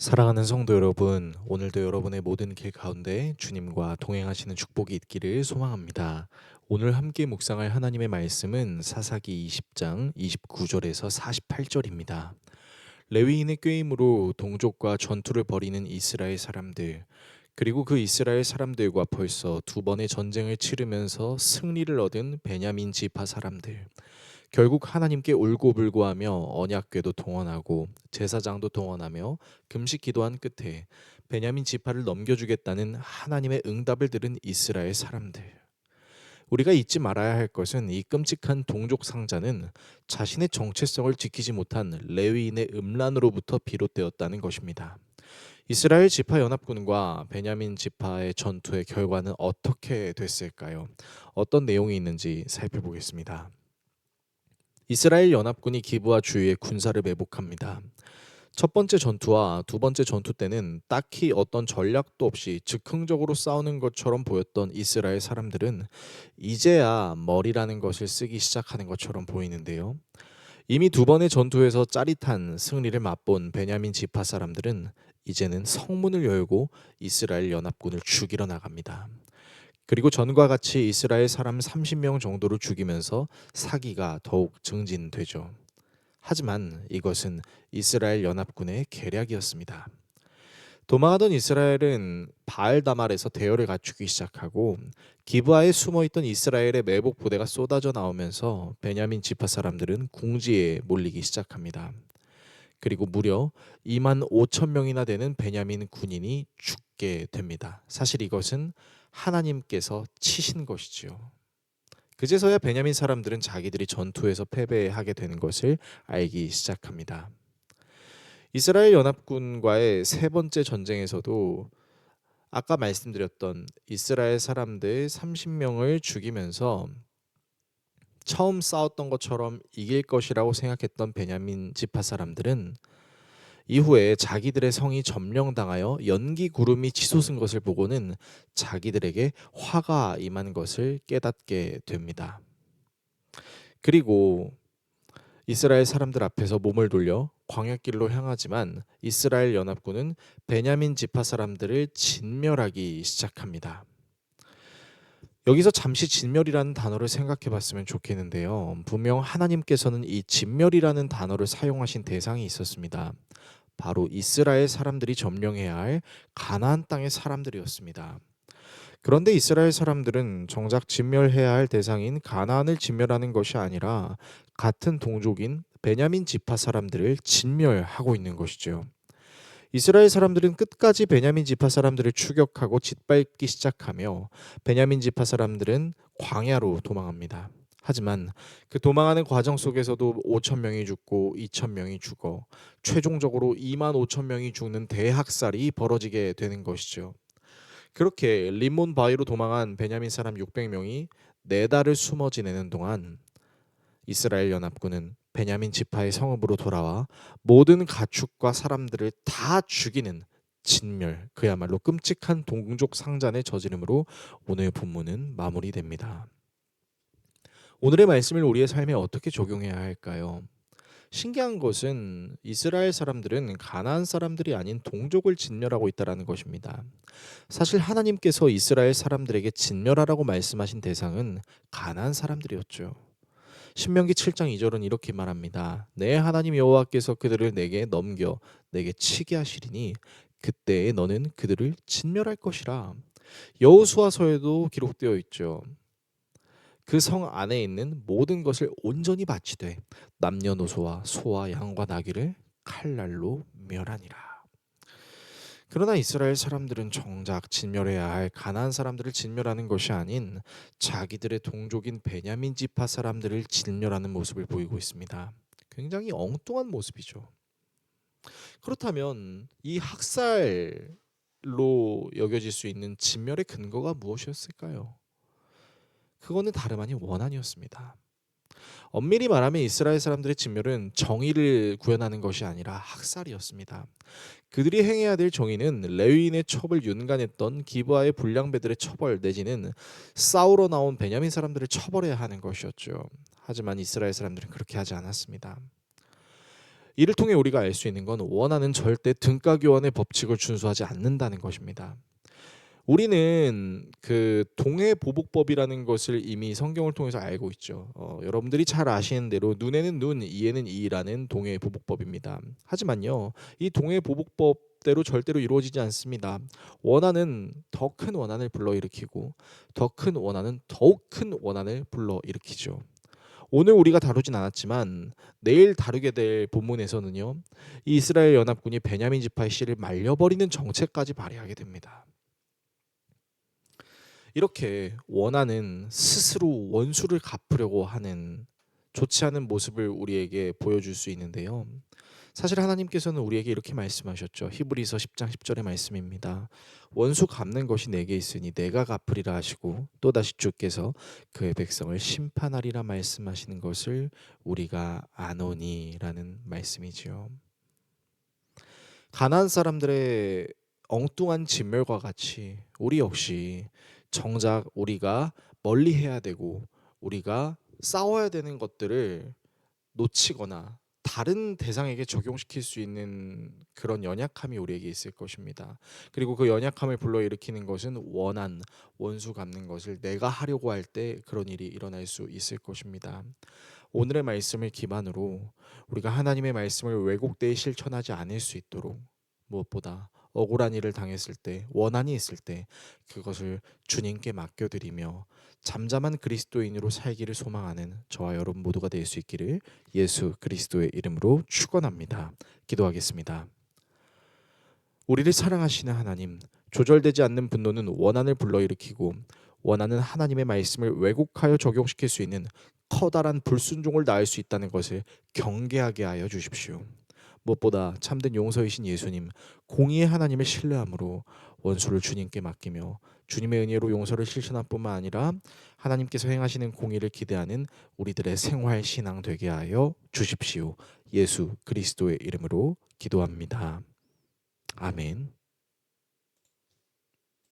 사랑하는 성도 여러분, 오늘도 여러분의 모든 길 가운데 주님과 동행하시는 축복이 있기를 소망합니다. 오늘 함께 묵상할 하나님의 말씀은 사사기 20장 29절에서 48절입니다. 레위인의 꾀임으로 동족과 전투를 벌이는 이스라엘 사람들, 그리고 그 이스라엘 사람들과 벌써 두 번의 전쟁을 치르면서 승리를 얻은 베냐민 지파 사람들, 결국 하나님께 울고불고하며 언약궤도 동원하고 제사장도 동원하며 금식 기도한 끝에 베냐민 지파를 넘겨주겠다는 하나님의 응답을 들은 이스라엘 사람들. 우리가 잊지 말아야 할 것은 이 끔찍한 동족 상자는 자신의 정체성을 지키지 못한 레위인의 음란으로부터 비롯되었다는 것입니다. 이스라엘 지파 연합군과 베냐민 지파의 전투의 결과는 어떻게 됐을까요? 어떤 내용이 있는지 살펴보겠습니다. 이스라엘 연합군이 기브아 주위의 군사를 매복합니다. 첫 번째 전투와 두 번째 전투 때는 딱히 어떤 전략도 없이 즉흥적으로 싸우는 것처럼 보였던 이스라엘 사람들은 이제야 머리라는 것을 쓰기 시작하는 것처럼 보이는데요. 이미 두 번의 전투에서 짜릿한 승리를 맛본 베냐민 지파 사람들은 이제는 성문을 열고 이스라엘 연합군을 죽이러 나갑니다. 그리고 전과 같이 이스라엘 사람 30명 정도를 죽이면서 사기가 더욱 증진되죠. 하지만 이것은 이스라엘 연합군의 계략이었습니다. 도망하던 이스라엘은 바알 다말에서 대열을 갖추기 시작하고 기브아에 숨어있던 이스라엘의 매복 부대가 쏟아져 나오면서 베냐민 지파 사람들은 궁지에 몰리기 시작합니다. 그리고 무려 2만 5천 명이나 되는 베냐민 군인이 죽게 됩니다. 사실 이것은 하나님께서 치신 것이지요. 그제서야 베냐민 사람들은 자기들이 전투에서 패배하게 되는 것을 알기 시작합니다. 이스라엘 연합군과의 세 번째 전쟁에서도 아까 말씀드렸던 이스라엘 사람들 30명을 죽이면서 처음 싸웠던 것처럼 이길 것이라고 생각했던 베냐민 지파 사람들은 이후에 자기들의 성이 점령당하여 연기 구름이 치솟은 것을 보고는 자기들에게 화가 임한 것을 깨닫게 됩니다. 그리고 이스라엘 사람들 앞에서 몸을 돌려 광야길로 향하지만 이스라엘 연합군은 베냐민 지파 사람들을 진멸하기 시작합니다. 여기서 잠시 진멸이라는 단어를 생각해 봤으면 좋겠는데요. 분명 하나님께서는 이 진멸이라는 단어를 사용하신 대상이 있었습니다. 바로 이스라엘 사람들이 점령해야 할 가나안 땅의 사람들이었습니다. 그런데 이스라엘 사람들은 정작 진멸해야 할 대상인 가나안을 진멸하는 것이 아니라 같은 동족인 베냐민 지파 사람들을 진멸하고 있는 것이죠. 이스라엘 사람들은 끝까지 베냐민 지파 사람들을 추격하고 짓밟기 시작하며 베냐민 지파 사람들은 광야로 도망합니다. 하지만 그 도망하는 과정 속에서도 5천 명이 죽고 2천 명이 죽어 최종적으로 2만 5천 명이 죽는 대학살이 벌어지게 되는 것이죠. 그렇게 림몬 바위로 도망한 베냐민 사람 600명이 4달을 숨어 지내는 동안 이스라엘 연합군은 베냐민 지파의 성읍으로 돌아와 모든 가축과 사람들을 다 죽이는 진멸, 그야말로 끔찍한 동족 상잔을 저지름으로 오늘 본문은 마무리됩니다. 오늘의 말씀을 우리의 삶에 어떻게 적용해야 할까요? 신기한 것은 이스라엘 사람들은 가나안 사람들이 아닌 동족을 진멸하고 있다는 것입니다. 사실 하나님께서 이스라엘 사람들에게 진멸하라고 말씀하신 대상은 가나안 사람들이었죠. 신명기 7장 2절은 이렇게 말합니다. 내 하나님 여호와께서 그들을 내게 넘겨 내게 치게 하시리니 그때에 너는 그들을 진멸할 것이라. 여호수아서에도 기록되어 있죠. 그 성 안에 있는 모든 것을 온전히 바치되 남녀노소와 소와 양과 나귀를 칼날로 멸하니라. 그러나 이스라엘 사람들은 정작 진멸해야 할 가나안 사람들을 진멸하는 것이 아닌 자기들의 동족인 베냐민 지파 사람들을 진멸하는 모습을 보이고 있습니다. 굉장히 엉뚱한 모습이죠. 그렇다면 이 학살로 여겨질 수 있는 진멸의 근거가 무엇이었을까요? 그거는 다름 아닌 원한이었습니다. 엄밀히 말하면 이스라엘 사람들의 진멸은 정의를 구현하는 것이 아니라 학살이었습니다. 그들이 행해야 될 정의는 레위인의 첩을 윤관했던 기브아의 불량배들의 처벌 내지는 싸우러 나온 베냐민 사람들을 처벌해야 하는 것이었죠. 하지만 이스라엘 사람들은 그렇게 하지 않았습니다. 이를 통해 우리가 알 수 있는 건 원한은 절대 등가교환의 법칙을 준수하지 않는다는 것입니다. 우리는 그 동해보복법이라는 것을 이미 성경을 통해서 알고 있죠. 여러분들이 잘 아시는 대로 눈에는 눈, 이에는 이라는 동해보복법입니다. 하지만요, 이 동해보복법대로 절대로 이루어지지 않습니다. 원한은 더 큰 원한을 불러일으키고 더 큰 원한은 더욱 큰 원한을 불러일으키죠. 오늘 우리가 다루진 않았지만 내일 다루게 될 본문에서는요, 이 이스라엘 연합군이 베냐민 지파의 씨를 말려버리는 정책까지 발휘하게 됩니다. 이렇게 원하는 스스로 원수를 갚으려고 하는 좋지 않은 모습을 우리에게 보여줄 수 있는데요. 사실 하나님께서는 우리에게 이렇게 말씀하셨죠. 히브리서 10장 10절의 말씀입니다. 원수 갚는 것이 내게 있으니 내가 갚으리라 하시고 또다시 주께서 그의 백성을 심판하리라 말씀하시는 것을 우리가 아노니라는 말씀이지요. 가나안 사람들의 엉뚱한 진멸과 같이 우리 역시 정작 우리가 멀리해야 되고 우리가 싸워야 되는 것들을 놓치거나 다른 대상에게 적용시킬 수 있는 그런 연약함이 우리에게 있을 것입니다. 그리고 그 연약함을 불러일으키는 것은 원한, 원수 갚는 것을 내가 하려고 할 때 그런 일이 일어날 수 있을 것입니다. 오늘의 말씀을 기반으로 우리가 하나님의 말씀을 왜곡되이 실천하지 않을 수 있도록 무엇보다 억울한 일을 당했을 때, 원한이 있을 때 그것을 주님께 맡겨드리며 잠잠한 그리스도인으로 살기를 소망하는 저와 여러분 모두가 될 수 있기를 예수 그리스도의 이름으로 축원합니다. 기도하겠습니다. 우리를 사랑하시는 하나님, 조절되지 않는 분노는 원한을 불러일으키고 원하는 하나님의 말씀을 왜곡하여 적용시킬 수 있는 커다란 불순종을 낳을 수 있다는 것을 경계하게 하여 주십시오. 무엇보다 참된 용서이신 예수님, 공의의 하나님을 신뢰함으로 원수를 주님께 맡기며 주님의 은혜로 용서를 실천할 뿐만 아니라 하나님께서 행하시는 공의를 기대하는 우리들의 생활 신앙 되게 하여 주십시오. 예수 그리스도의 이름으로 기도합니다. 아멘.